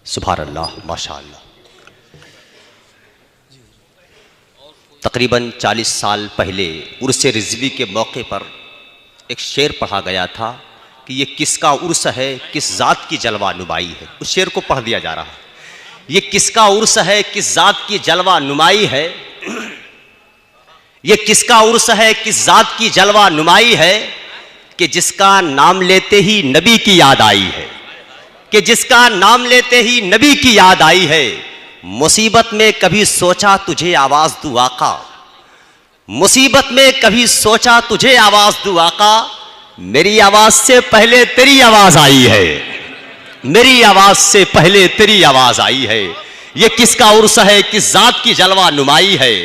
سبحان اللہ، ماشاء اللہ۔ تقریباً 40 سال پہلے عرس رضوی کے موقع پر ایک شعر پڑھا گیا تھا کہ یہ کس کا عرس ہے، کس ذات کی جلوہ نمائی ہے۔ اس شعر کو پڑھ دیا جا رہا ہے، یہ کس کا عرس ہے، کس ذات کی جلوہ نمائی ہے، یہ کس کا عرس ہے، کس ذات کی جلوہ نمائی ہے، کہ جس کا نام لیتے ہی نبی کی یاد آئی ہے، کہ جس کا نام لیتے ہی نبی کی یاد آئی ہے۔ مصیبت میں کبھی سوچا تجھے آواز دوں آقا، مصیبت میں کبھی سوچا تجھے آواز دوں آقا، میری آواز سے پہلے تیری آواز آئی ہے، میری آواز سے پہلے تیری آواز آئی ہے۔ یہ کس کا عرس ہے، کس ذات کی جلوہ نمائی ہے،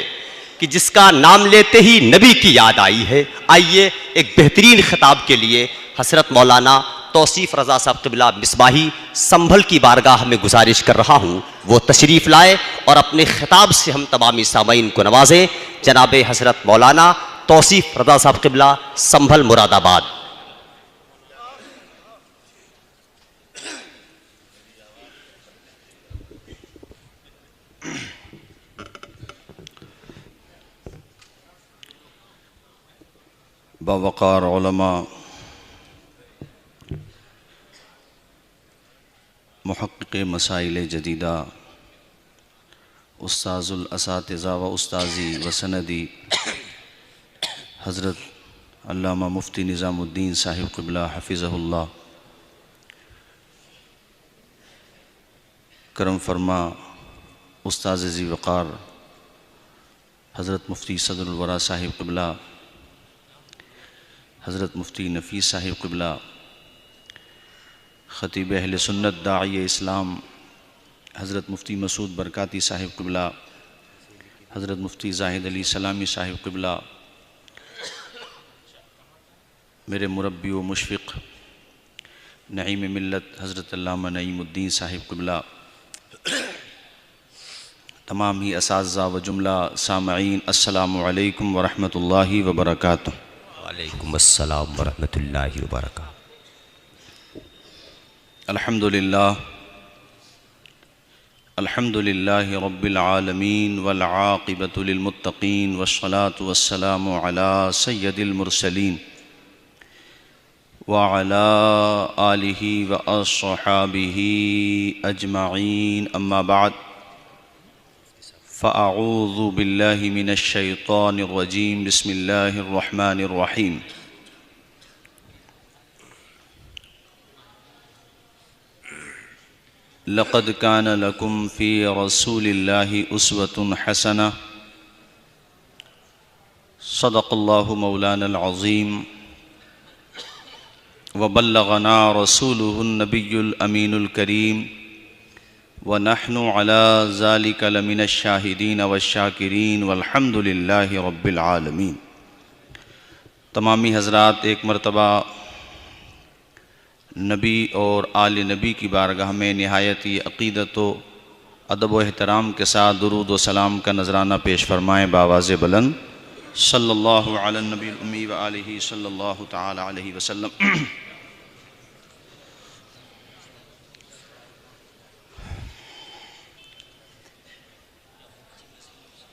کہ جس کا نام لیتے ہی نبی کی یاد آئی ہے۔ آئیے ایک بہترین خطاب کے لیے حضرت مولانا توصیف رضا صاحب قبلہ مصباحی سنبھل کی بارگاہ میں گزارش کر رہا ہوں، وہ تشریف لائے اور اپنے خطاب سے ہم تمامی سامعین کو نوازیں۔ جناب حضرت مولانا توصیف رضا صاحب قبلہ سنبھل مراد آباد۔ باوقار علماء، محقق مسائل جدیدہ، استاذ الاساتذہ و استاذی و سندی حضرت علامہ مفتی نظام الدین صاحب قبلہ حفظہ اللہ، کرم فرما استاذ ذی وقار حضرت مفتی صدر الورا صاحب قبلہ، حضرت مفتی نفیس صاحب قبلہ، خطیب اہل سنت داعی اسلام حضرت مفتی مسعود برکاتی صاحب قبلہ، حضرت مفتی زاہد علی سلامی صاحب قبلہ، میرے مربی و مشفق نعیم ملت حضرت علامہ نعیم الدین صاحب قبلہ، تمام ہی اساتذہ و جملہ سامعین، السلام علیکم ورحمۃ اللہ وبرکاتہ۔ وعلیکم السلام ورحمۃ اللہ وبرکاتہ۔ الحمدللہ الحمدللہ رب العالمین والعاقبۃ للمتقین والصلاة والسلام علی سید المرسلین وعلی آلہ واصحابہ اجمعین، اما بعد، فاعوذ باللہ من الشیطان الرجیم، بسم اللہ الرحمن الرحیم۔ لقد كان لكم في رسول الله أسوة حسنة، صدق الله مولانا العظيم، وبلغنا رسوله النبي الأمين الكريم، ونحن على ذلك لمن الشاهدين والشاكرين، والحمد لله رب العالمين۔ تمامی حضرات، ایک مرتبہ نبی اور آل نبی کی بارگاہ میں نہایت ہی عقیدت و ادب و احترام کے ساتھ درود و سلام کا نذرانہ پیش فرمائیں بآواز بلند، صلی اللہ علی النبی الامی و آلہ صلی اللہ تعالی علیہ وسلم۔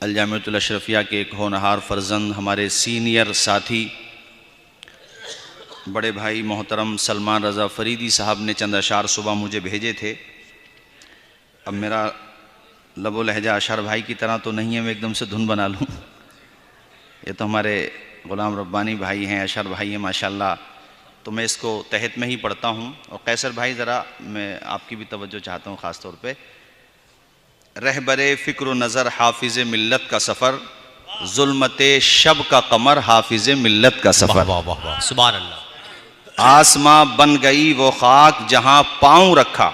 الجامعۃ الاشرفیہ کے ایک ہونہار فرزند، ہمارے سینئر ساتھی بڑے بھائی محترم سلمان رضا فریدی صاحب نے چند اشعار صبح مجھے بھیجے تھے۔ اب میرا لب و لہجہ اشعار بھائی کی طرح تو نہیں ہے، میں ایک دم سے دھن بنا لوں۔ یہ تو ہمارے غلام ربانی بھائی ہیں، اشعار بھائی ہیں ماشاءاللہ، تو میں اس کو تحت میں ہی پڑھتا ہوں۔ اور قیصر بھائی، ذرا میں آپ کی بھی توجہ چاہتا ہوں خاص طور پہ۔ رہبر فکر و نظر حافظ ملت کا سفر، ظلمت شب کا قمر حافظ ملت کا سفر، واہ واہ واہ، سبحان اللہ۔ آسماں بن گئی وہ خاک جہاں پاؤں رکھا۔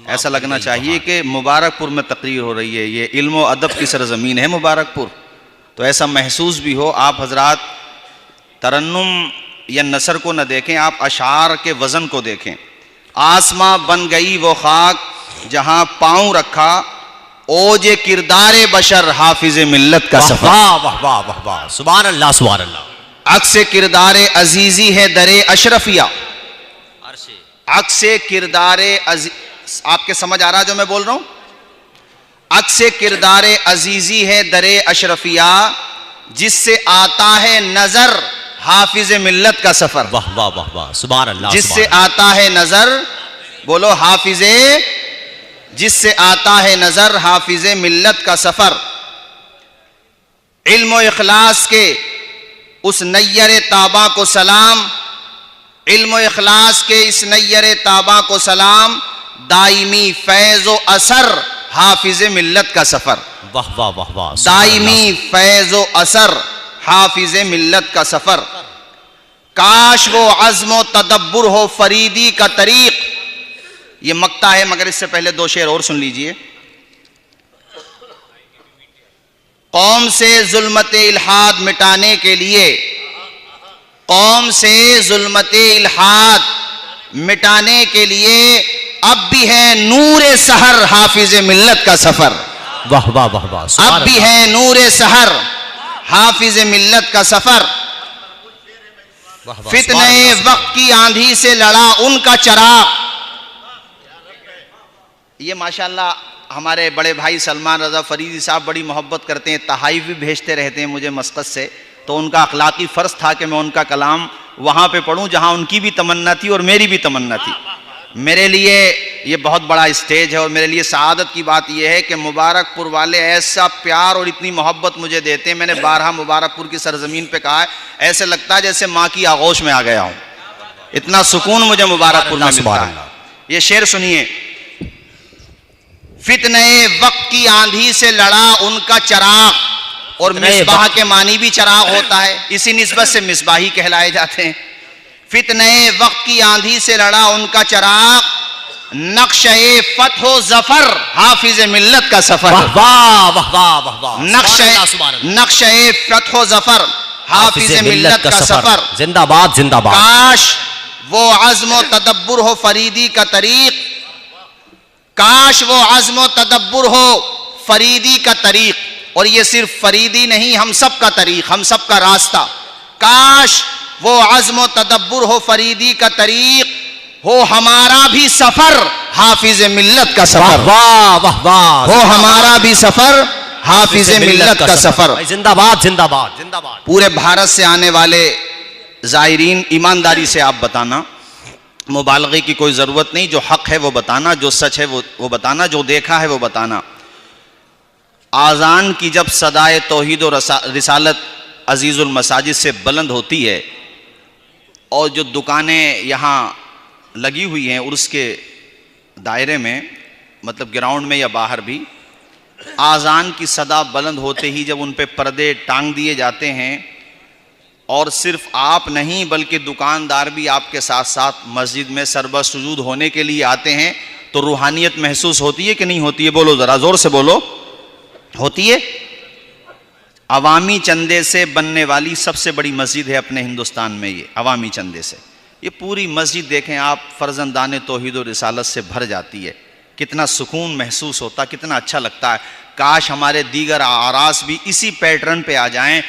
ایسا لگنا چاہیے کہ مبارک پور میں تقریر ہو رہی ہے، یہ علم و ادب کی سرزمین ہے مبارک پور، تو ایسا محسوس بھی ہو۔ آپ حضرات ترنم یا نثر کو نہ دیکھیں، آپ اشعار کے وزن کو دیکھیں۔ آسماں بن گئی وہ خاک جہاں پاؤں رکھا، اوج کردار بشر حافظ ملت کا سفر۔ واہ واہ واہ واہ واہ، سبحان اللہ سبحان اللہ۔ عکس کردار عزیزی ہے در اشرفیہ، عکس کردار آپ کے سمجھ آ رہا جو میں بول رہا ہوں؟ عکس کردار عزیزی ہے در اشرفیہ، جس سے آتا ہے نظر حافظ ملت کا سفر. واہ واہ واہ واہ، سبحان اللہ. جس سے آتا ہے نظر، بولو حافظ، جس سے آتا ہے نظر حافظ ملت کا سفر. علم و اخلاص کے اس نیر تابہ کو سلام، علم و اخلاص کے اس نیر تابہ کو سلام، دائمی فیض و اثر حافظ ملت کا سفر. واہ واہ واہ واہ، دائمی فیض و اثر حافظ ملت کا سفر. کاش وہ عزم و تدبر ہو فریدی کا طریق. یہ مقطع ہے مگر اس سے پہلے دو شعر اور سن لیجئے. قوم سے ظلمت الحاد مٹانے کے لیے، قوم سے ظلمت الحاد مٹانے کے لیے اب بھی ہے نور سحر حافظ ملت کا سفر. واہ واہ واہ واہ، اب بھی ہے نور سحر حافظ ملت کا سفر. فتنہ وقت کی آندھی سے لڑا ان کا چراغ. یہ ماشاءاللہ ہمارے بڑے بھائی سلمان رضا فریدی صاحب بڑی محبت کرتے ہیں، تحائف بھی بھیجتے رہتے ہیں مجھے مسقط سے. تو ان کا اخلاقی فرض تھا کہ میں ان کا کلام وہاں پہ پڑھوں جہاں ان کی بھی تمنا تھی اور میری بھی تمنا تھی. میرے لیے یہ بہت بڑا اسٹیج ہے اور میرے لیے سعادت کی بات یہ ہے کہ مبارک پور والے ایسا پیار اور اتنی محبت مجھے دیتے ہیں. میں نے بارہا مبارک پور کی سرزمین پہ کہا ہے، ایسے لگتا ہے جیسے ماں کی آغوش میں آ گیا ہوں. اتنا سکون مجھے مبارک پور میں ملتا ہے. یہ شعر سنیے. فتنہ وقت کی آندھی سے لڑا ان کا چراغ، اور مصباح کے معنی بھی چراغ ہوتا ہے، اسی نسبت سے مصباحی کہلائے جاتے ہیں. فتنہ وقت کی آندھی سے لڑا ان کا چراغ، نقشہ فتح و ظفر حافظ ملت کا سفر. نقشہ فتح و ظفر حافظ ملت کا سفر. زندہ باد زندہ باد. کاش وہ عزم و تدبر ہو فریدی کا طریق، کاش وہ عزم و تدبر ہو فریدی کا طریق. اور یہ صرف فریدی نہیں، ہم سب کا طریق، ہم سب کا راستہ. کاش وہ عزم و تدبر ہو فریدی کا طریق، ہو ہمارا بھی سفر حافظ ملت کا سفر. واہ واہ واہ، ہو ہمارا بھی سفر حافظ ملت کا سفر. زندہ باد زندہ باد زندہ باد. پورے بھارت سے آنے والے زائرین ایمانداری سے آپ بتانا، مبالغے کی کوئی ضرورت نہیں، جو حق ہے وہ بتانا، جو سچ ہے وہ بتانا، جو دیکھا ہے وہ بتانا. آذان کی جب صدائے توحید و رسالت عزیز المساجد سے بلند ہوتی ہے، اور جو دکانیں یہاں لگی ہوئی ہیں عرس کے دائرے میں، مطلب گراؤنڈ میں یا باہر بھی، آذان کی صدا بلند ہوتے ہی جب ان پہ پردے ٹانگ دیے جاتے ہیں، اور صرف آپ نہیں بلکہ دکاندار بھی آپ کے ساتھ ساتھ مسجد میں سربہ سجود ہونے کے لیے آتے ہیں، تو روحانیت محسوس ہوتی ہے کہ نہیں ہوتی ہے؟ بولو ذرا زور سے بولو. ہوتی ہے. عوامی چندے سے بننے والی سب سے بڑی مسجد ہے اپنے ہندوستان میں یہ، عوامی چندے سے. یہ پوری مسجد دیکھیں آپ، فرزندان توحید و رسالت سے بھر جاتی ہے. کتنا سکون محسوس ہوتا، کتنا اچھا لگتا ہے. کاش ہمارے دیگر اعراس بھی اسی پیٹرن پہ آ جائیں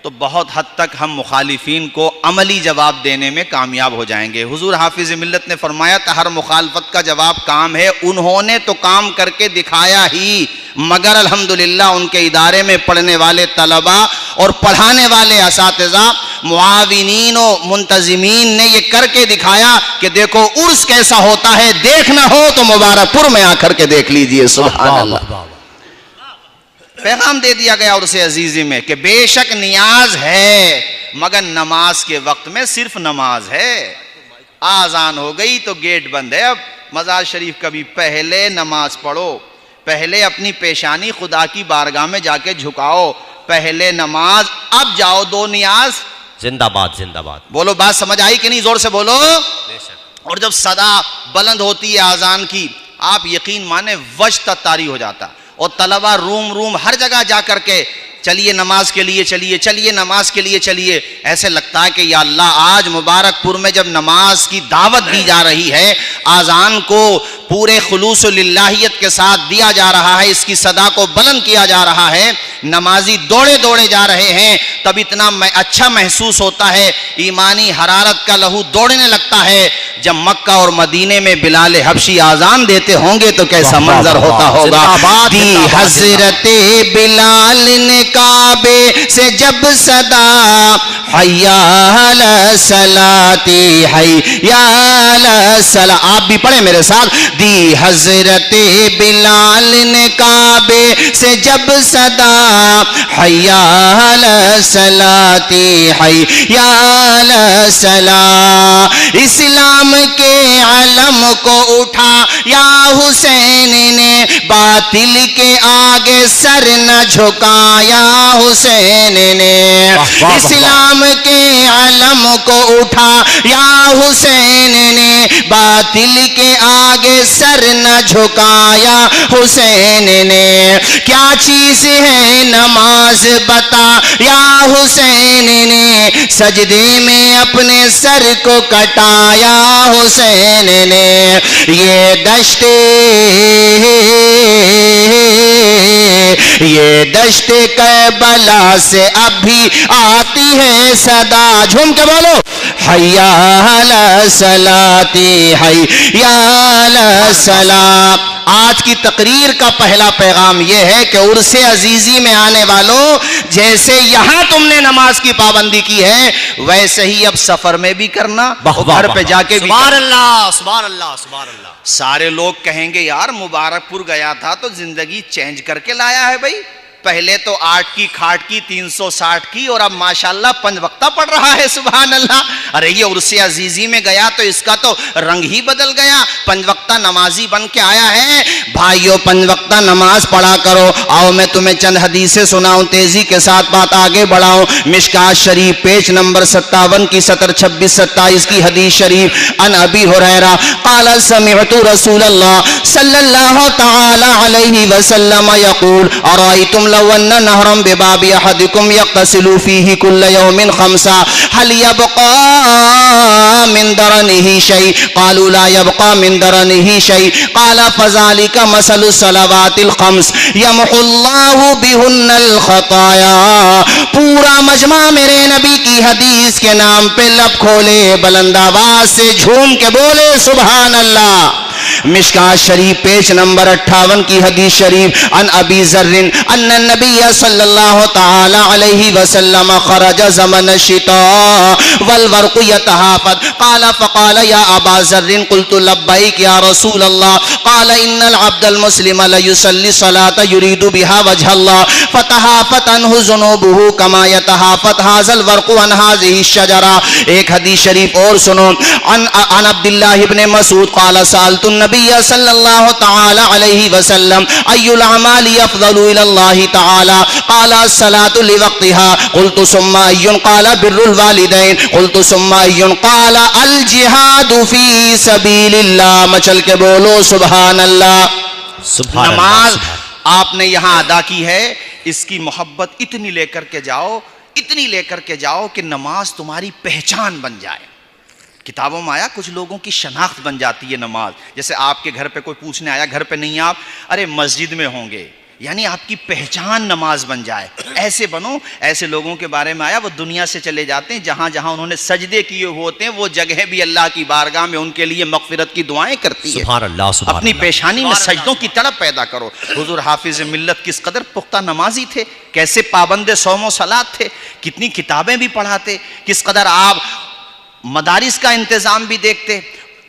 تو بہت حد تک ہم مخالفین کو عملی جواب دینے میں کامیاب ہو جائیں گے. حضور حافظ ملت نے فرمایا تھا ہر مخالفت کا جواب کام ہے. انہوں نے تو کام کر کے دکھایا ہی، مگر الحمدللہ ان کے ادارے میں پڑھنے والے طلباء اور پڑھانے والے اساتذہ، معاونین و منتظمین نے یہ کر کے دکھایا کہ دیکھو عرس کیسا ہوتا ہے. دیکھنا ہو تو مبارک پور میں آ کر کے دیکھ لیجئے. سبحان اللہ. پیغام دے دیا گیا عرس عزیزی میں کہ بے شک نیاز ہے مگر نماز کے وقت میں صرف نماز ہے. آذان ہو گئی تو گیٹ بند ہے. اب مزار شریف کبھی پہلے نماز پڑھو، پہلے اپنی پیشانی خدا کی بارگاہ میں جا کے جھکاؤ، پہلے نماز، اب جاؤ دو نیاز. زندہ باد زندہ باد. بولو بات سمجھ آئی کہ نہیں؟ زور سے بولو. اور جب صدا بلند ہوتی ہے آذان کی، آپ یقین مانیں وجد طاری ہو جاتا. اور طلبہ روم ہر جگہ جا کر کے چلیے نماز کے لیے چلیے، چلیے نماز کے لیے چلیے. ایسے لگتا ہے کہ یا اللہ آج مبارک پور میں جب نماز کی دعوت دی جا رہی ہے، آذان کو پورے خلوص و للہیت کے ساتھ دیا جا رہا ہے، اس کی صدا کو بلند کیا جا رہا ہے، نمازی دوڑے دوڑے جا رہے ہیں، تب اتنا اچھا محسوس ہوتا ہے، ایمانی حرارت کا لہو دوڑنے لگتا ہے۔ جب مکہ اور مدینے میں بلال حبشی آذان دیتے ہوں گے تو کیسا منظر ہوتا ہوگا۔ دی حضرت بلال نے کعبے سے جب صدا حی علی الصلاۃ حی علی الصلاۃ، آپ بھی پڑھیں میرے ساتھ، دی حضرت بلال نے کعبے سے جب صدا حی علی الصلاۃ حی علی الصلاۃ، اسلام کے علم کو اٹھا یا حسین نے، باطل کے آگے سر نہ جھکایا حسین نے، اسلام کے علم کو اٹھا یا حسین نے، باطل کے آگے سر نہ جھکایا حسین نے، کیا چیز ہے نماز بتا یا حسین نے، سجدے میں اپنے سر کو کٹایا حسین نے، یہ دشت کربلا سے اب بھی آتی ہے صدا، جھوم کے بولو، حی علی الصلاۃ حی علی الصلاۃ۔ آج کی تقریر کا پہلا پیغام یہ ہے کہ عرس عزیزی میں آنے والوں، جیسے یہاں تم نے نماز کی پابندی کی ہے ویسے ہی اب سفر میں بھی کرنا، گھر پہ جا کے بھی سبحان اللہ سبحان اللہ سبحان اللہ۔ سارے لوگ کہیں گے یار مبارک پور گیا تھا تو زندگی چینج کر کے لایا ہے بھائی، پہلے تو 8 کی کھاٹ کی 360 کی اور اب ماشاءاللہ 5 وقتہ پڑھ رہا ہے، سبحان اللہ۔ ارے یہ عرس عزیزی میں گیا تو اس کا تو رنگ ہی بدل گیا، 5 وقتہ نمازی بن کے آیا ہے۔ بھائیو 5 وقتہ نماز پڑھا کرو۔ آؤ میں تمہیں چند حدیثیں سناؤں، تیزی کے ساتھ بات آگے بڑھاؤں۔ مشکات شریف پیج نمبر 57 کی سطر 26-27 کی حدیث شریف، ان ابی ہریرہ قال سمعت رسول اللہ صلی اللہ تعالی علیہ وسلم یقول ارائیتم لو ان نهرا بباب احدكم يغتسل فيه كل يوم 5 هل يبقى من درنه شيء؟ قالوا لا يبقى من درنه شيء قال فذلك مثل الصلوات الخمس يمحو الله بهن الخطايا۔ پورا مجمع میرے نبی کی حدیث کے نام پہ لب کھولے، بلند آواز سے جھوم کے بولے سبحان اللہ۔ مشکات شریف پیج نمبر 58 کی حدیث شریف، ان ابی ذر ان النبی صلی اللہ تعالی علیہ وسلم خرج زمن الشتاء والورق يتهافت قال فقال یا ابا ذر قلت لبیک یا رسول اللہ قال ان العبد المسلم ليصلي صلاة يريد بها وجه الله فتهافت عنه ذنوبه كما يتهافت هذا الورق عن هذه الشجرة۔ ایک حدیث شریف اور سنو، عن عبد اللہ ابن مسعود قال سألت النبی صلی اللہ تعالی علیہ وسلم ای الاعمال افضل الى اللہ تعالی قال الصلاة لوقتها قلت ثم ای قال بر الوالدین قلت ثم ای قال الجہاد فی سبیل اللہ۔ مچل کے بولو سبحان اللہ۔ نماز آپ نے یہاں ادا کی ہے، اس کی محبت اتنی لے کر کے جاؤ، اتنی لے کر کے جاؤ کہ نماز تمہاری پہچان بن جائے۔ کتابوں میں آیا کچھ لوگوں کی شناخت بن جاتی ہے نماز، جیسے آپ کے گھر پہ کوئی پوچھنے آیا گھر پہ نہیں آپ، ارے مسجد میں ہوں گے، یعنی آپ کی پہچان نماز بن جائے۔ ایسے بنو، ایسے لوگوں کے بارے میں آیا وہ دنیا سے چلے جاتے ہیں، جہاں جہاں انہوں نے سجدے کیے ہوتے ہیں وہ جگہیں بھی اللہ کی بارگاہ میں ان کے لیے مغفرت کی دعائیں کرتی ہے۔ سبحان اللہ سبحان اپنی اللہ۔ پیشانی میں سجدوں کی تڑپ پیدا کرو۔ حضور حافظ ملت کس قدر پختہ نمازی تھے، کیسے پابند صوم و صلاۃ تھے، کتنی کتابیں بھی پڑھاتے، کس قدر آپ مدارس کا انتظام بھی دیکھتے،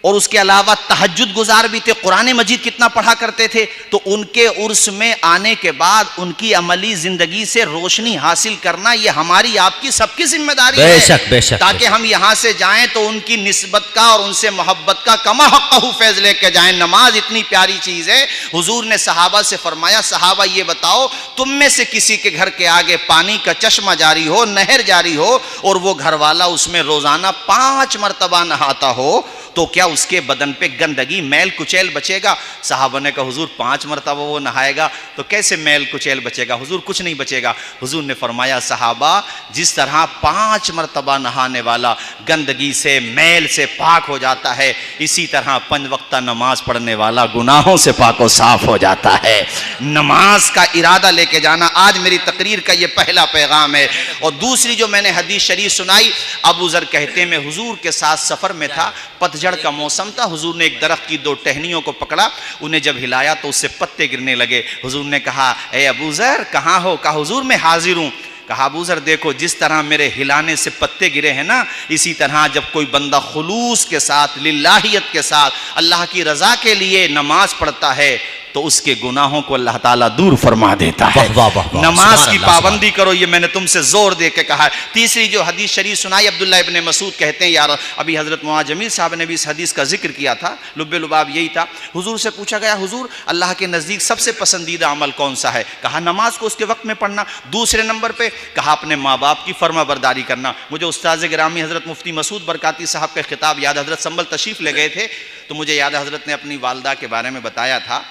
اور اس کے علاوہ تہجد گزار بھی تھے، قرآن مجید کتنا پڑھا کرتے تھے۔ تو ان کے عرس میں آنے کے بعد ان کی عملی زندگی سے روشنی حاصل کرنا یہ ہماری آپ کی سب کی ذمہ داری ہے، بے شک بے شک، تاکہ ہم یہاں سے جائیں تو ان کی نسبت کا اور ان سے محبت کا کما حقہ فیض لے کے جائیں۔ نماز اتنی پیاری چیز ہے، حضور نے صحابہ سے فرمایا صحابہ یہ بتاؤ تم میں سے کسی کے گھر کے آگے پانی کا چشمہ جاری ہو، نہر جاری ہو، اور وہ گھر والا اس میں روزانہ 5 مرتبہ نہاتا ہو، تو کیا اس کے بدن پہ گندگی میل کچیل بچے گا؟ صحابہ نے کہا حضور 5 مرتبہ وہ نہائے گا تو کیسے میل کچیل بچے گا؟ حضور کچھ نہیں بچے گا۔ حضور نے فرمایا صحابہ جس طرح 5 مرتبہ نہانے والا گندگی سے میل سے پاک ہو جاتا ہے، اسی طرح 5 وقتہ نماز پڑھنے والا گناہوں سے پاک و صاف ہو جاتا ہے۔ نماز کا ارادہ لے کے جانا آج میری تقریر کا یہ پہلا پیغام ہے۔ اور دوسری جو میں نے حدیث شریف سنائی، ابو ذر کہتے ہیں میں حضور کے ساتھ سفر میں تھا، پتجھڑ کا موسم تھا، حضور نے ایک درخت کی 2 ٹہنیوں کو پکڑا، انہیں جب ہلایا تو اس سے پتے گرنے لگے۔ حضور نے کہا اے ابو ذر کہاں ہو؟ کہا حضور میں حاضر ہوں۔ کہا ابو ذر دیکھو جس طرح میرے ہلانے سے پتے گرے ہیں نا، اسی طرح جب کوئی بندہ خلوص کے ساتھ، للہیت کے ساتھ، اللہ کی رضا کے لیے نماز پڑھتا ہے تو اس کے گناہوں کو اللہ تعالیٰ دور فرما دیتا ہے۔ نماز کی پابندی کرو، یہ میں نے تم سے زور دے کے کہا ہے۔ تیسری جو حدیث شریف سنائی، عبداللہ ابن مسعود کہتے ہیں یار ابھی حضرت معاذ جمیل صاحب نے بھی اس حدیث کا ذکر کیا تھا، لب لباب یہی تھا۔ حضور سے پوچھا گیا حضور اللہ کے نزدیک سب سے پسندیدہ عمل کون سا ہے؟ کہا نماز کو اس کے وقت میں پڑھنا۔ دوسرے نمبر پہ کہا اپنے ماں باپ کی فرما برداری کرنا۔ مجھے استاذ گرامی حضرت مفتی مسعود برکاتی صاحب کا خطاب یاد، حضرت سنبھل تشریف لے گئے تھے تو مجھے یاد حضرت نے اپنی والدہ کے بارے میں بتایا تھا،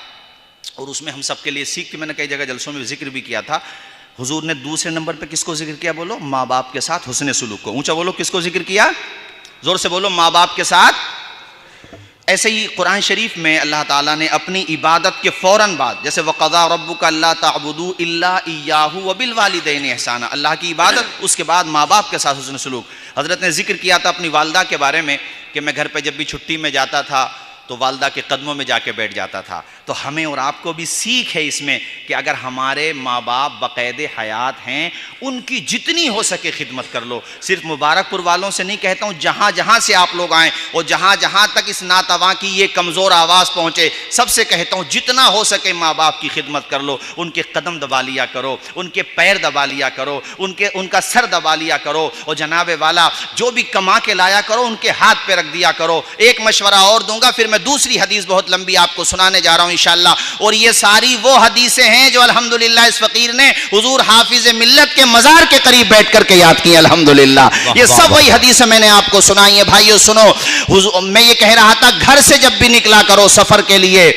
اور اس میں ہم سب کے لیے سیکھ کے میں نے کئی جگہ جلسوں میں ذکر بھی کیا تھا۔ حضور نے دوسرے نمبر پہ کس کو ذکر کیا؟ بولو ماں باپ کے ساتھ حسن سلوک کو۔ اونچا بولو کس کو ذکر کیا؟ زور سے بولو ماں باپ کے ساتھ۔ ایسے ہی قرآن شریف میں اللہ تعالیٰ نے اپنی عبادت کے فوراً بعد، جیسے وَقَضَىٰ رَبُّكَ أَلَّا تَعْبُدُوا إِلَّا إِيَّاهُ وَبِالْوَالِدَيْنِ إِحْسَانًا، اللہ کی عبادت، اس کے بعد ماں باپ کے ساتھ حسن سلوک۔ حضرت نے ذکر کیا تھا اپنی والدہ کے بارے میں کہ میں گھر پہ جب بھی چھٹی میں جاتا تھا تو والدہ کے قدموں میں جا کے بیٹھ جاتا تھا۔ تو ہمیں اور آپ کو بھی سیکھ ہے اس میں کہ اگر ہمارے ماں باپ بقید حیات ہیں ان کی جتنی ہو سکے خدمت کر لو۔ صرف مبارک پور والوں سے نہیں کہتا ہوں، جہاں جہاں سے آپ لوگ آئیں اور جہاں جہاں تک اس ناتواں کی یہ کمزور آواز پہنچے، سب سے کہتا ہوں جتنا ہو سکے ماں باپ کی خدمت کر لو، ان کے قدم دبا لیا کرو، ان کے پیر دبا لیا کرو، ان کا سر دبا لیا کرو، اور جناب والا جو بھی کما کے لایا کرو ان کے ہاتھ پہ رکھ دیا کرو۔ ایک مشورہ اور دوں گا، پھر میں دوسری حدیث بہت لمبی آپ کو سنانے جا رہا ہوں انشاءاللہ، اور یہ ساری وہ حدیثیں ہیں جو الحمدللہ اس فقیر نے حضور حافظ ملت کے مزار کے قریب بیٹھ کر کے یاد کی الحمدللہ۔ یہ سب وہی حدیثیں میں نے آپ کو سنائی ہیں۔ بھائیو سنو، میں یہ کہہ رہا تھا گھر سے جب بھی نکلا کرو سفر کے لیے،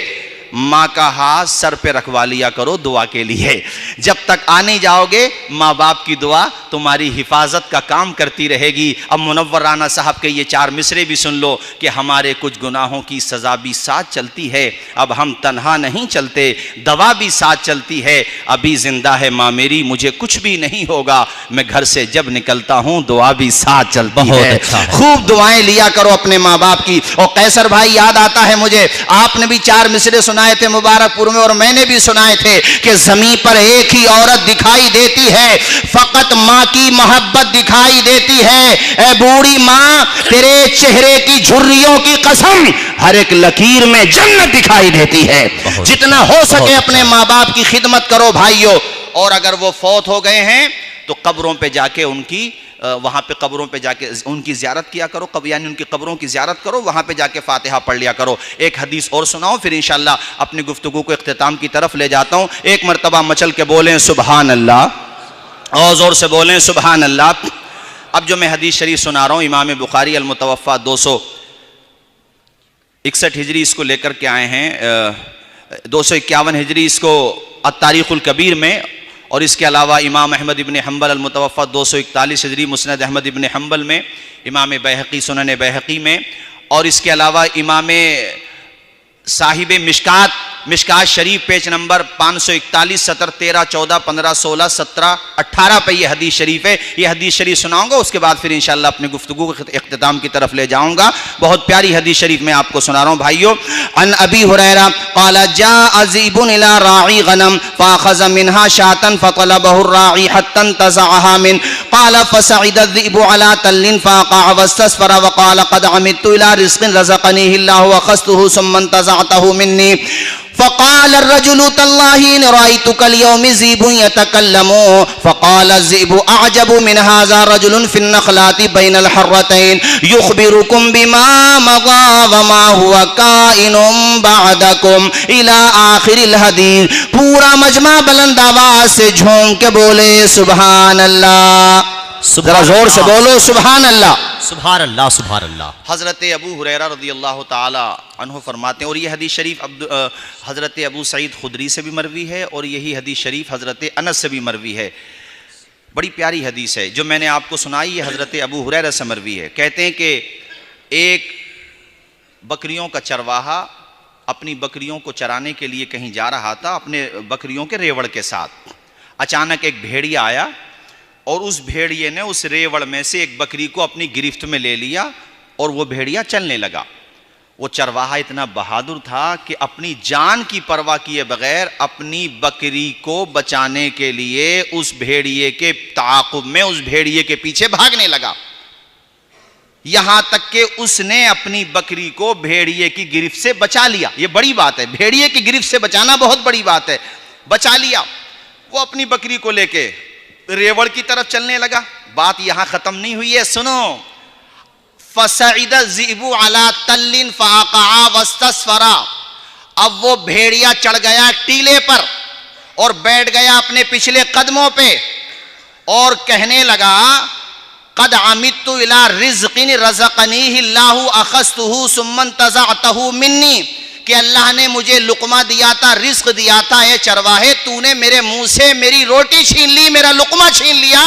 ماں کا ہاتھ سر پہ رکھوا لیا کرو دعا کے لیے۔ جب تک آنے جاؤ گے ماں باپ کی دعا تمہاری حفاظت کا کام کرتی رہے گی۔ اب منور رانا صاحب کے یہ 4 مصرے بھی سن لو کہ ہمارے کچھ گناہوں کی سزا بھی ساتھ چلتی ہے، اب ہم تنہا نہیں چلتے، دوا بھی ساتھ چلتی ہے، ابھی زندہ ہے ماں میری مجھے کچھ بھی نہیں ہوگا، میں گھر سے جب نکلتا ہوں دعا بھی ساتھ چلتی ہے۔ خوب دعائیں لیا کرو اپنے ماں باپ کی۔ اور قیصر بھائی یاد آتا ہے مجھے، آپ نے بھی 4 مصرے سنائے تھے مبارک پور میں، اور میں نے بھی سنائے تھے کہ زمین پر ایک ہی عورت دکھائی دیتی ہے، فقط ماں کی محبت دکھائی دیتی ہے۔ اے بوڑھی ماں تیرے چہرے کی جھریوں کی قسم ہر ایک لکیر میں جنت دکھائی دیتی ہے۔ جتنا ہو سکے اپنے ماں باپ کی خدمت کرو بھائیو، اور اگر وہ فوت ہو گئے ہیں تو قبروں پہ جا کے ان کی وہاں پہ قبروں پہ جا کے ان کی زیارت کیا کرو، یعنی ان کی قبروں کی زیارت کرو، وہاں پہ جا کے فاتحہ پڑھ لیا کرو۔ ایک حدیث اور سناؤ پھر انشاءاللہ اپنی گفتگو کو اختتام کی طرف لے جاتا ہوں۔ ایک مرتبہ مچل کے بولیں سبحان اللہ، اور زور سے بولیں سبحان اللہ۔ اب جو میں حدیث شریف سنا رہا ہوں امام بخاری المتوفہ 261 ہجری اس کو لے کر کے آئے ہیں، 251 ہجری اس کو التاریخ الکبیر میں، اور اس کے علاوہ امام احمد ابن حنبل المتوفہ 241 ہجری مسند احمد ابن حنبل میں، امام بیہقی سنن بیہقی میں، اور اس کے علاوہ امام صاحب مشکات شریف پیج نمبر 541 17 13 14 15 16 17 18 پہ یہ حدیث شریف ہے۔ یہ حدیث شریف سناؤں گا، اس کے بعد پھر انشاءاللہ اپنی گفتگو کے اختتام کی طرف لے جاؤں گا۔ بہت پیاری حدیث شریف میں آپ کو سنا رہا ہوں بھائیو۔ عن ابی ہریرہ قال جاء ذئب الى راعی غنم فاخذ منها شاة فطلبه الراعی حتى انتزعها من قال فصعد الذئب على تل فاقع واستسفر وقال قد عمدت الى رزق رزقنيه الله واخذته ثم انتزعته مني فقال الرجل تالله إن رأيتك اليوم ذئب يتكلم فقال الذئب أعجب من هذا رجل في النخلات بين الحرتين يخبركم بما مضى وما هو كائن بعدكم إلى آخر الحديث۔ پورا مجمع بلند آواز سے جھونک کے بولے سبحان اللہ۔ ذرا زور سے بولو سبحان اللہ. سبحان اللہ سبحان اللہ. حضرت ابو ہریرہ رضی اللہ تعالی عنہ فرماتے ہیں، اور یہ حدیث شریف حضرت ابو سعید خدری سے بھی مروی ہے، اور یہی حدیث شریف حضرت انس سے بھی مروی ہے. بڑی پیاری حدیث ہے جو میں نے آپ کو سنائی، یہ حضرت ابو ہریرہ سے مروی ہے. کہتے ہیں کہ ایک بکریوں کا چرواہا اپنی بکریوں کو چرانے کے لیے کہیں جا رہا تھا اپنے بکریوں کے ریوڑ کے ساتھ. اچانک ایک بھیڑیا آیا اور اس بھیڑیے نے اس ریوڑ میں سے ایک بکری کو اپنی گرفت میں لے لیا اور وہ بھیڑیا چلنے لگا. وہ چرواہا اتنا بہادر تھا کہ اپنی جان کی پرواہ کیے بغیر اپنی بکری کو بچانے کے لیے اس بھیڑیے کے تعاقب میں اس بھیڑیے کے پیچھے بھاگنے لگا، یہاں تک کہ اس نے اپنی بکری کو بھیڑیے کی گرفت سے بچا لیا. یہ بڑی بات ہے، بھیڑیے کی گرفت سے بچانا بہت بڑی بات ہے. بچا لیا. وہ اپنی بکری کو لے کے ریوڑ کی طرف چلنے لگا. بات یہاں ختم نہیں ہوئی ہے، سنو. فَصَعِدَ الذِّئْبُ عَلَى تَلٍّ فَأَقَعَ وَاسْتَسْفَرَ. اب وہ بھیڑیا چڑھ گیا ٹیلے پر اور بیٹھ گیا اپنے پچھلے قدموں پہ اور کہنے لگا قد عمدت الى رزق رزقنیہ اللہ اخذتہ ثم انتزعتہ منی، کہ اللہ نے مجھے لقمہ دیا تھا، رزق دیا تھا، اے چرواہے تو نے میرے منہ سے میری روٹی چھین لی، میرا لقمہ چھین لیا.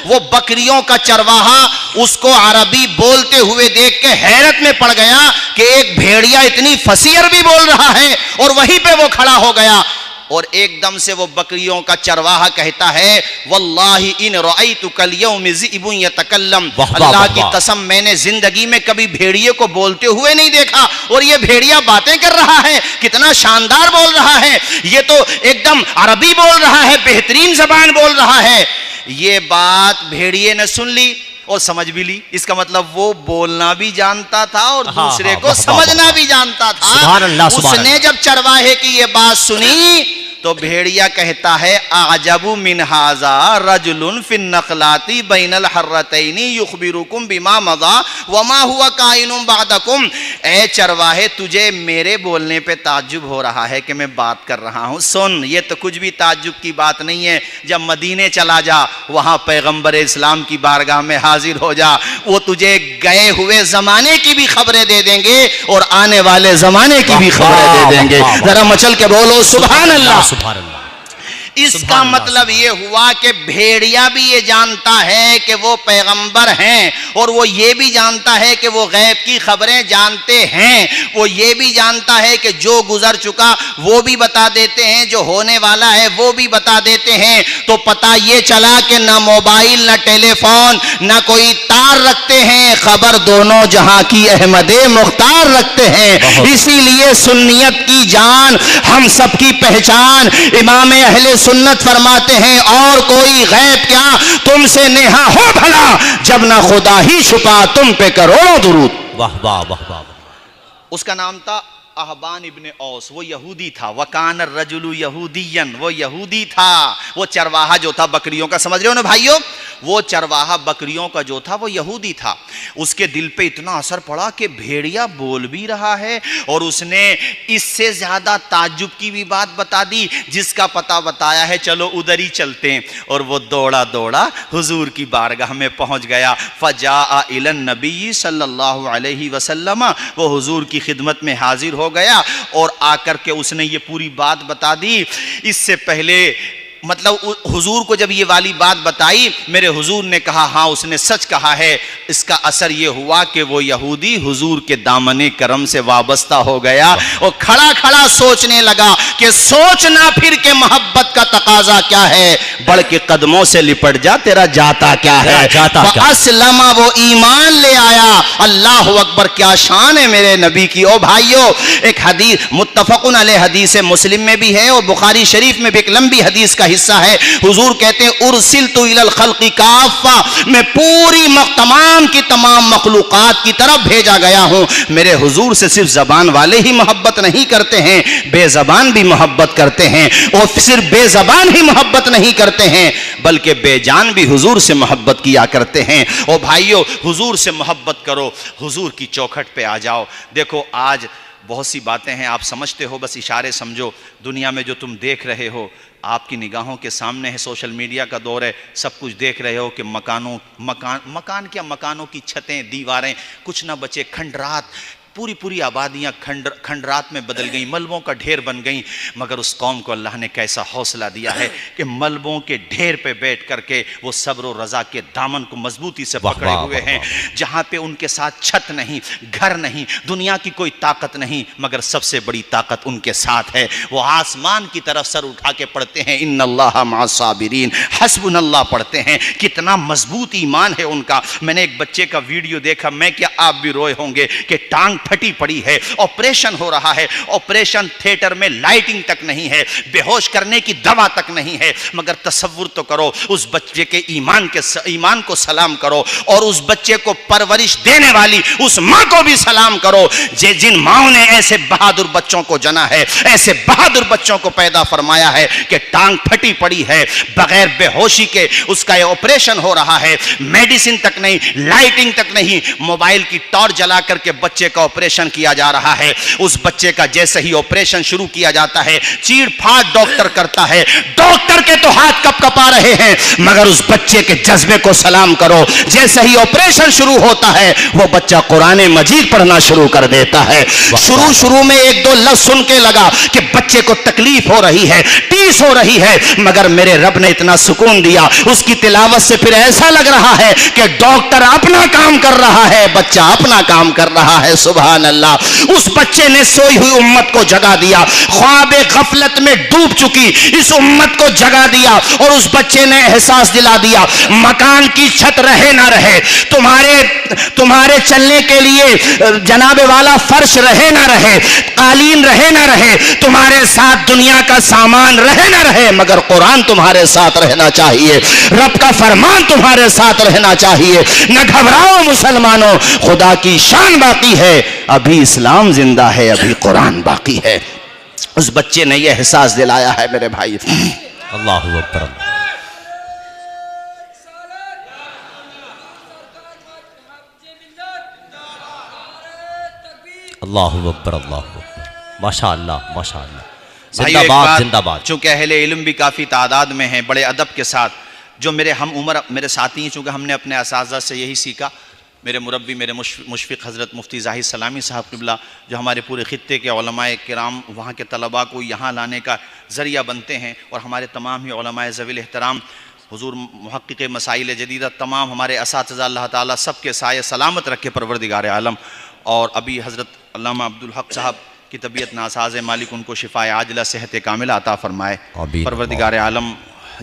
وہ بکریوں کا چرواہا اس کو عربی بولتے ہوئے دیکھ کے حیرت میں پڑ گیا کہ ایک بھیڑیا اتنی فصیح عربی بول رہا ہے، اور وہیں پہ وہ کھڑا ہو گیا. اور ایک دم سے وہ بکریوں کا چرواہا کہتا ہے واللہ ان رأیتک اليوم ذئب یتکلم، اللہ کی قسم میں نے زندگی میں کبھی بھیڑیے کو بولتے ہوئے نہیں دیکھا، اور یہ بھیڑیا باتیں کر رہا ہے، کتنا شاندار بول رہا ہے، یہ تو ایک دم عربی بول رہا ہے، بہترین زبان بول رہا ہے. یہ بات بھیڑیے نے سن لی اور سمجھ بھی لی. اس کا مطلب وہ بولنا بھی جانتا تھا اور دوسرے کو سمجھنا بھی جانتا تھا. اس نے جب چرواہے کی یہ بات سنی تو بھیڑیا کہتا ہے اعجب من ھذا رجل فی النخلات بین الحرتین یخبرکم بما مضی وما هو کائن بعدکم. اے چرواہے تجھے میرے بولنے پہ تعجب ہو رہا ہے کہ میں بات کر رہا ہوں. سن، یہ تو کچھ بھی تعجب کی بات نہیں ہے. جب مدینے چلا جا، وہاں پیغمبر اسلام کی بارگاہ میں حاضر ہو جا، وہ تجھے گئے ہوئے زمانے کی بھی خبریں دے دیں گے اور آنے والے زمانے کی بھی خبریں دے دیں گے. ذرا مچل کے بولو سبحان اللہ. سبحان اللہ. اس کا مطلب یہ ہوا کہ بھیڑیا بھی یہ جانتا ہے کہ وہ پیغمبر ہیں، اور وہ یہ بھی جانتا ہے کہ وہ غیب کی خبریں جانتے ہیں. وہ یہ بھی جانتا ہے کہ جو گزر چکا وہ بھی بتا دیتے ہیں، جو ہونے والا ہے وہ بھی بتا دیتے ہیں. تو پتہ یہ چلا کہ نہ موبائل نہ ٹیلی فون نہ کوئی تار رکھتے ہیں، خبر دونوں جہاں کی احمد مختار رکھتے ہیں. اسی لیے سنیت کی جان، ہم سب کی پہچان. امام اہل سنت فرماتے ہیں اور کوئی غیب کیا تم سے نیہا ہو بھلا، جب نہ خدا ہی چھپا تم پہ کروڑوں درود. واہ واہ واہ واہ. اس کا نام تھا احبان ابن اوس. وہ یہودی تھا. وکان الرجل یہودیا، وہ یہودی تھا. وہ چرواہا جو تھا بکریوں کا، سمجھ رہے ہو نا بھائیو، وہ چرواہا بکریوں کا جو تھا وہ یہودی تھا. اس کے دل پہ اتنا اثر پڑا کہ بھیڑیا بول بھی رہا ہے اور اس نے اس سے زیادہ تعجب کی بھی بات بتا دی. جس کا پتہ بتایا ہے چلو ادھر ہی چلتے ہیں. اور وہ دوڑا دوڑا حضور کی بارگاہ میں پہنچ گیا. فجاء الی النبی صلی اللہ علیہ وسلم، وہ حضور کی خدمت میں حاضر ہو گیا اور آ کر کے اس نے یہ پوری بات بتا دی. اس سے پہلے مطلب حضور کو جب یہ والی بات بتائی، میرے حضور نے کہا ہاں اس نے سچ کہا ہے. اس کا اثر یہ ہوا کہ وہ یہودی حضور کے دامن کرم سے وابستہ ہو گیا اور کھڑا کھڑا سوچنے لگا کہ سوچنا پھر کہ محبت کا تقاضا کیا ہے، بڑھ کے قدموں سے لپٹ جا، تیرا جاتا کیا ہے. فاسلم، وہ ایمان لے آیا. اللہ اکبر، کیا شان ہے میرے نبی کی. او بھائیو، ایک حدیث متفق علیہ حدیث مسلم میں بھی ہے اور بخاری شریف میں بھی ایک لمبی حدیث کا حصہ ہے. حضور کہتے ہیں ارسلت الی الخلق کافہ، میں پوری تمام کی تمام مخلوقات کی طرف بھیجا گیا ہوں. میرے حضور سے صرف زبان والے ہی محبت نہیں کرتے ہیں، بے زبان بھی محبت کرتے ہیں. اور صرف بے زبان ہی محبت نہیں کرتے ہیں بلکہ بے جان بھی حضور سے محبت کیا کرتے ہیں. اور بھائیو، حضور سے محبت کرو، حضور کی چوکھٹ پہ آ جاؤ. دیکھو آج بہت سی باتیں ہیں آپ سمجھتے ہو، بس اشارے سمجھو. دنیا میں جو تم دیکھ رہے ہو آپ کی نگاہوں کے سامنے ہے، سوشل میڈیا کا دور ہے، سب کچھ دیکھ رہے ہو کہ مکان کیا، مکانوں کی چھتیں، دیواریں، کچھ نہ بچے، کھنڈرات، پوری آبادیاں کھنڈرات میں بدل گئیں، ملبوں کا ڈھیر بن گئیں۔ مگر اس قوم کو اللہ نے کیسا حوصلہ دیا ہے کہ ملبوں کے ڈھیر پہ بیٹھ کر کے وہ صبر و رضا کے دامن کو مضبوطی سے پکڑے ہوئے ہیں، جہاں پہ ان کے ساتھ چھت نہیں، گھر نہیں، دنیا کی کوئی طاقت نہیں، مگر سب سے بڑی طاقت ان کے ساتھ ہے۔ وہ آسمان کی طرف سر اٹھا کے پڑھتے ہیں ان اللہ مع الصابرین، حسبنا اللہ پڑھتے ہیں۔ کتنا مضبوط ایمان ہے ان کا۔ میں نے ایک بچے کا ویڈیو دیکھا، میں کیا آپ بھی روئے ہوں گے کہ ٹانگ پھٹی پڑی ہے، آپریشن ہو رہا ہے، آپریشن تھیٹر میں لائٹنگ تک نہیں ہے، بے ہوش کرنے کی دوا تک نہیں ہے، مگر تصور تو کرو اس بچے کے ایمان کو سلام کرو، اور اس بچے کو پرورش دینے والی اس ماں کو بھی سلام کرو جن ماں نے ایسے بہادر بچوں کو جنا ہے، ایسے بہادر بچوں کو پیدا فرمایا ہے کہ ٹانگ پھٹی پڑی ہے، بغیر بے ہوشی کے اس کا آپریشن ہو رہا ہے، میڈیسن تک نہیں، لائٹنگ تک نہیں، موبائل کی ٹارچ جلا کر کے بچے کا آپریشن کیا جا رہا ہے۔ اس بچے کا جیسے ہی آپریشن شروع کیا جاتا ہے، چیڑ پھاڑ ڈاکٹر کرتا ہے، ڈاکٹر کے تو ہاتھ کپ کپا رہے ہیں، مگر اس بچے کے جذبے کو سلام کرو، جیسے ہی آپریشن شروع ہوتا ہے وہ بچہ قرآن مجید پڑھنا شروع کر دیتا ہے۔ شروع میں ایک دو لفظ سن کے لگا کہ بچے کو تکلیف ہو رہی ہے، ٹیس ہو رہی ہے، مگر میرے رب نے اتنا سکون دیا، اس کی تلاوت سے پھر ایسا لگ رہا ہے کہ ڈاکٹر اپنا کام کر رہا ہے، بچہ اپنا کام کر رہا ہے۔ سبحان اللہ۔ اس بچے نے سوئی ہوئی امت کو جگا دیا، خواب غفلت میں ڈوب چکی اس امت کو جگا دیا، اور اس بچے نے احساس دلا دیا مکان کی چھت رہے نہ رہے، تمہارے چلنے کے لیے جناب والا فرش رہے نہ رہے، قالین رہے نہ رہے، تمہارے ساتھ دنیا کا سامان رہے نہ رہے، مگر قرآن تمہارے ساتھ رہنا چاہیے، رب کا فرمان تمہارے ساتھ رہنا چاہیے۔ نہ گھبراؤ مسلمانوں، خدا کی شان باقی ہے، ابھی اسلام زندہ ہے، ابھی قرآن باقی ہے۔ اس بچے نے یہ احساس دلایا ہے میرے بھائی۔ اللہ اکبر، اللہ اکبر، اللہ اکبر، ماشاء اللہ ماشاء اللہ، زندہ باد زندہ باد۔ چونکہ اہل علم بھی کافی تعداد میں ہیں، بڑے ادب کے ساتھ، جو میرے ہم عمر میرے ساتھی ہیں، چونکہ ہم نے اپنے اساتذہ سے یہی سیکھا، میرے مربی میرے مشفق حضرت مفتی زاہد سلامی صاحب قبلہ، جو ہمارے پورے خطے کے علماء کرام وہاں کے طلباء کو یہاں لانے کا ذریعہ بنتے ہیں، اور ہمارے تمام ہی علماء ذوی الاحترام، حضور محقق مسائل جدیدہ، تمام ہمارے اساتذہ، اللہ تعالیٰ سب کے سائے سلامت رکھے پروردگار عالم۔ اور ابھی حضرت علامہ عبدالحق صاحب کی طبیعت ناساز ہے، مالک ان کو شفاء عاجلہ صحت کاملہ عطا فرمائے۔ پروردگار عالم،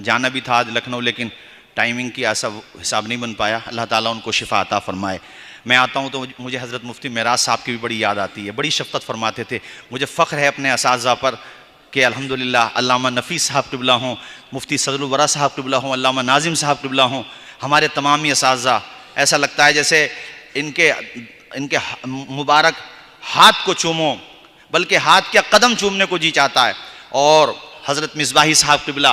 جانا بھی تھا آج لکھنؤ، لیکن ٹائمنگ کی ایسا حساب نہیں بن پایا، اللہ تعالیٰ ان کو شفا عطا فرمائے۔ میں آتا ہوں تو مجھے حضرت مفتی معراج صاحب کی بھی بڑی یاد آتی ہے، بڑی شفقت فرماتے تھے۔ مجھے فخر ہے اپنے اساتذہ پر کہ الحمدللہ علامہ نفیس صاحب قبلہ ہوں، مفتی صدر الورا صاحب قبلہ ہوں، علامہ ناظم صاحب قبلہ ہوں، ہمارے تمام ہی اساتذہ، ایسا لگتا ہے جیسے ان کے مبارک ہاتھ کو چومو، بلکہ ہاتھ کیا قدم چومنے کو جی چاہتا ہے۔ اور حضرت مصباحی صاحب قبلہ،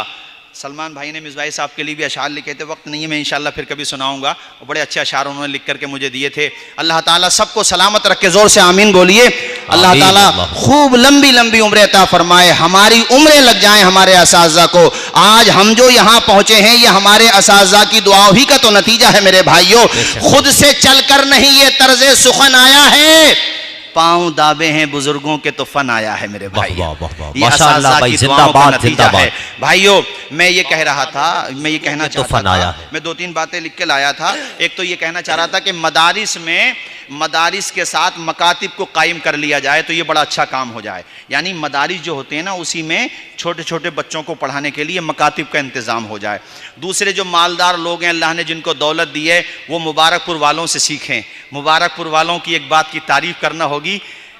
سلمان بھائی نے مصباحی صاحب کے لیے بھی اشعار لکھے تھے، وقت نہیں ہے، میں انشاءاللہ پھر کبھی سناؤں گا، بڑے اچھے اشعار انہوں نے لکھ کر کے مجھے دیے تھے۔ اللہ تعالیٰ سب کو سلامت رکھ کے زور سے آمین بولیے۔ اللہ تعالیٰ خوب لمبی لمبی عمریں عطا فرمائے، ہماری عمریں لگ جائیں ہمارے اساتذہ کو۔ آج ہم جو یہاں پہنچے ہیں یہ ہمارے اساتذہ کی دعاؤں ہی کا تو نتیجہ ہے میرے بھائیوں، خود سے چل کر نہیں یہ طرز سخن آیا ہے، پاؤں دابے ہیں بزرگوں کے تو فن آیا ہے میرے بھائی، یہ اساتذہ کی دعاؤں کا نتیجہ ہے۔ بھائیوں میں یہ کہہ رہا تھا، میں یہ کہنا چاہتا تھا، میں دو تین باتیں لکھ کے لایا تھا۔ ایک تو یہ کہنا چاہ رہا تھا کہ مدارس کے ساتھ مکاتب کو قائم کر لیا جائے تو یہ بڑا اچھا کام ہو جائے، یعنی مدارس جو ہوتے ہیں نا اسی میں چھوٹے چھوٹے بچوں کو پڑھانے کے لیے مکاتب کا انتظام ہو جائے۔ دوسرے جو مالدار لوگ ہیں اللہ نے جن کو دولت دی ہے وہ مبارک پور والوں سے سیکھیں۔ مبارک پور والوں کی ایک بات کی تعریف کرنا ہوگی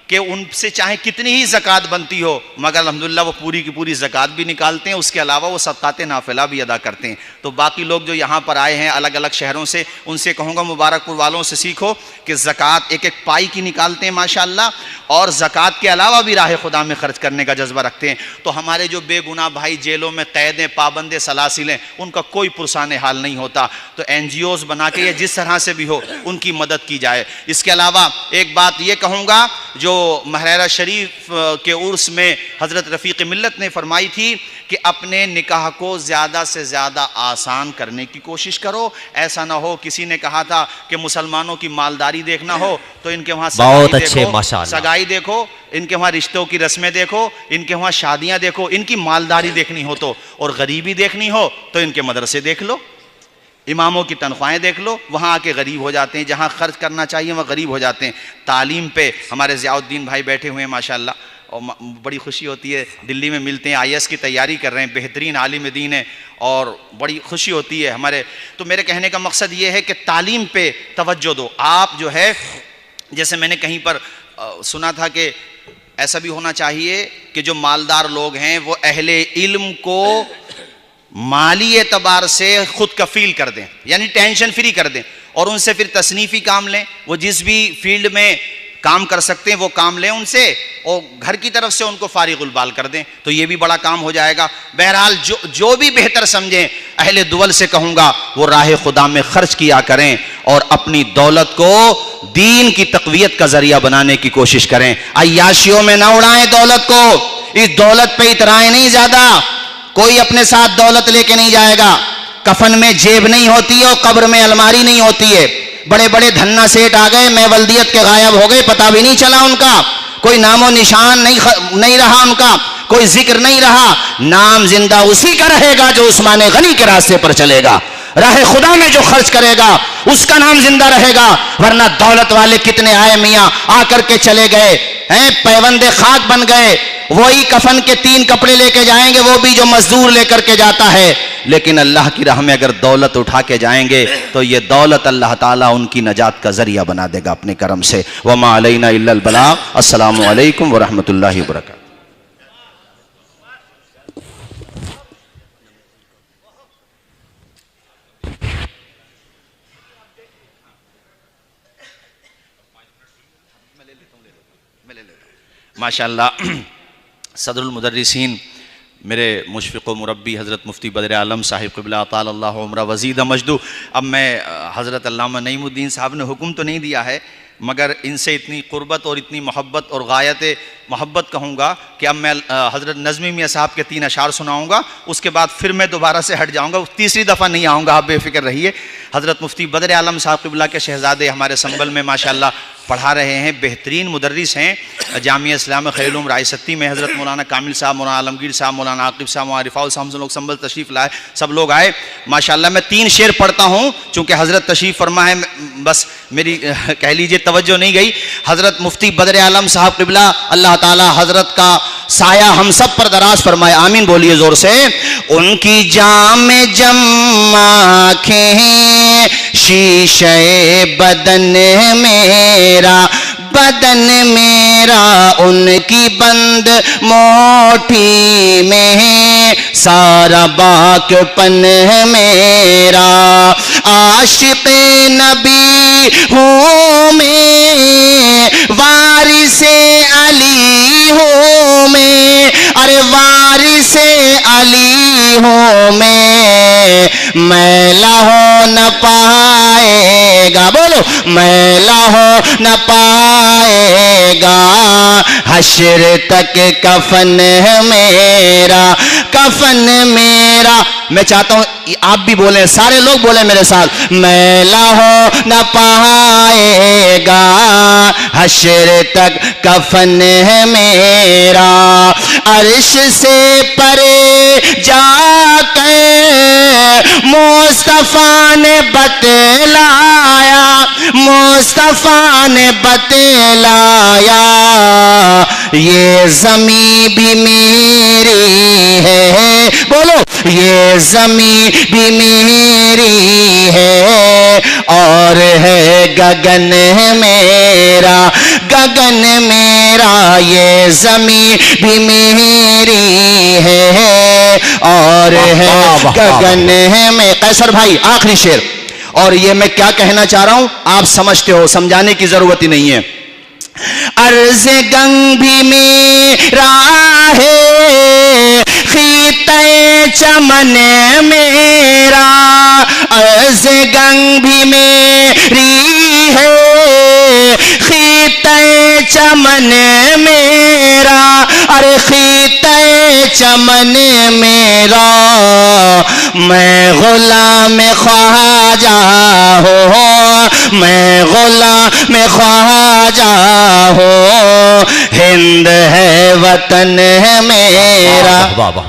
کہ ان سے چاہے کتنی ہی زکوٰۃ بنتی ہو مگر الحمدللہ وہ پوری کی پوری زکوٰۃ بھی نکالتے ہیں، اس کے علاوہ وہ صدقات نافلہ بھی ادا کرتے ہیں۔ تو باقی لوگ جو یہاں پر آئے ہیں الگ الگ شہروں سے، ان سے کہوں گا مبارک پور والوں سے سیکھو کہ زکوٰۃ ایک ایک پائی کی نکالتے ہیں ماشاءاللہ، اور زکوٰۃ کے علاوہ بھی راہ خدا میں خرچ کرنے کا جذبہ رکھتے ہیں۔ تو ہمارے جو بے گناہ بھائی جیلوں میں قید ہیں، پابند سلاسل ہیں، ان کا کوئی پرسان حال نہیں ہوتا، تو NGOs بنا کے یا جس طرح سے بھی ہو ان کی مدد کی جائے۔ اس کے علاوہ ایک بات یہ کہوں گا، جو مہرہ شریف کے عرس میں حضرت رفیق ملت نے فرمائی تھی کہ اپنے نکاح کو زیادہ سے زیادہ آسان کرنے کی کوشش کرو. ایسا نہ ہو کسی نے کہا تھا کہ مسلمانوں کی مالداری دیکھنا ہو تو ان کے وہاں بہت اچھے ماشاءاللہ سگائی دیکھو, ان کے وہاں رشتوں کی رسمیں دیکھو, ان کے وہاں شادیاں دیکھو. ان کی مالداری دیکھنی ہو تو, اور غریبی دیکھنی ہو تو ان کے مدرسے دیکھ لو, اماموں کی تنخواہیں دیکھ لو. وہاں آ کے غریب ہو جاتے ہیں, جہاں خرچ کرنا چاہیے وہاں غریب ہو جاتے ہیں. تعلیم پہ ہمارے ضیاء الدین بھائی بیٹھے ہوئے ہیں ماشاءاللہ, اور بڑی خوشی ہوتی ہے, دلی میں ملتے ہیں, IAS کی تیاری کر رہے ہیں, بہترین عالم دین ہے, اور بڑی خوشی ہوتی ہے ہمارے. تو میرے کہنے کا مقصد یہ ہے کہ تعلیم پہ توجہ دو. آپ جو ہے جیسے میں نے کہیں پر سنا تھا کہ ایسا بھی ہونا چاہیے کہ جو مالدار لوگ ہیں وہ اہل علم کو مالی اعتبار سے خود کفیل کر دیں, یعنی ٹینشن فری کر دیں, اور ان سے پھر تصنیفی کام لیں. وہ جس بھی فیلڈ میں کام کر سکتے ہیں وہ کام لیں ان سے, اور گھر کی طرف سے ان کو فارغ البال کر دیں, تو یہ بھی بڑا کام ہو جائے گا. بہرحال جو بھی بہتر سمجھیں, اہل دول سے کہوں گا وہ راہ خدا میں خرچ کیا کریں, اور اپنی دولت کو دین کی تقویت کا ذریعہ بنانے کی کوشش کریں. عیاشیوں میں نہ اڑائیں دولت کو. اس دولت پہ اترائیں نہیں زیادہ. کوئی اپنے ساتھ دولت لے کے نہیں جائے گا. کفن میں جیب نہیں ہوتی ہے اور قبر میں الماری نہیں ہوتی ہے. بڑے بڑے دھنا سیٹ آ گئے, میں ولدیت کے غائب ہو گئے, پتہ بھی نہیں چلا ان کا, کوئی نام و نشان نہیں رہا ان کا, کوئی ذکر نہیں رہا. نام زندہ اسی کا رہے گا جو عثمان غنی کے راستے پر چلے گا, راہ خدا میں جو خرچ کرے گا اس کا نام زندہ رہے گا. ورنہ دولت والے کتنے آئے میاں, آ کر کے چلے گئے ہیں, پیوند خاک بن گئے. وہی کفن کے 3 کپڑے لے کے جائیں گے, وہ بھی جو مزدور لے کر کے جاتا ہے. لیکن اللہ کی راہ میں اگر دولت اٹھا کے جائیں گے تو یہ دولت اللہ تعالیٰ ان کی نجات کا ذریعہ بنا دے گا اپنے کرم سے. وما علینا الا البلاغ. السلام علیکم ورحمۃ اللہ وبرکاتہ. ماشاءاللہ صدر المدرسین میرے مشفق و مربی حضرت مفتی بدر عالم صاحب قبلہ اطال اللہ عمرہ وزید مجدو. اب میں حضرت علامہ نعیم الدین صاحب نے حکم تو نہیں دیا ہے, مگر ان سے اتنی قربت اور اتنی محبت اور غایت محبت کہوں گا کہ اب میں حضرت نظمی میاں صاحب کے 3 اشعار سناؤں گا, اس کے بعد پھر میں دوبارہ سے ہٹ جاؤں گا, تیسری دفعہ نہیں آؤں گا, آپ بے فکر رہیے. حضرت مفتی بدر عالم صاحب قبلہ کے شہزادے ہمارے سنبل میں ماشاءاللہ پڑھا رہے ہیں, بہترین مدرس ہیں. جامعہ اسلامیہ خیر العلوم رائے ستی میں حضرت مولانا کامل صاحب, مولانا عالمگیر صاحب, مولانا عاقب صاحب, مولانا رفاع صاحب, لوگ سنبل تشریف لائے, سب لوگ آئے ماشاءاللہ. میں 3 شعر پڑھتا ہوں چونکہ حضرت تشریف فرما ہے, بس میری کہہ لیجئے توجہ نہیں گئی. حضرت مفتی بدر عالم صاحب قبلہ اللہ تعالی حضرت کا سایہ ہم سب پر دراز فرمائے, آمین بولیے زور سے. ان کی جام جم آنکھیں شیشے بدن میرا, بدن میرا ان کی بند موٹھی میں, سارا باک پن میرا. عاشق نبی ہوں میں, وارث علی ہوں میں, ارے وارث علی ہوں میلا ہو نہ پائے گا, بولو میلا ہو نہ پائے گا, حشر تک کفن میرا, کفن میرا. میں چاہتا ہوں آپ بھی بولیں, سارے لوگ بولیں میرے ساتھ, میلا ہو نہ پائے گا, حشر تک کفن میرا. عرش سے پرے جا کر مصطفیٰ نے بتلایا, مصطفیٰ نے بتلایا, یہ زمین بھی میری ہے, بولو یہ زمین بھی میری ہے, اور ہے گگن میرا, گگن میرا, یہ زمین بھی میری ہے, اور ہے گگن میں. قیصر بھائی آخری شعر, اور یہ میں کیا کہنا چاہ رہا ہوں آپ سمجھتے ہو, سمجھانے کی ضرورت ہی نہیں ہے. عرض گنگ بھی میرا ہے, خیطۂ چمن میرا, عرض گنگ بھی میری ہے, خیطۂ چمن میرا, ارے خیطۂ چمن میرا. میں غلام خواجہ ہوں، میں غلام خواجہ ہوں، ہند ہے وطن میرا، واہ واہ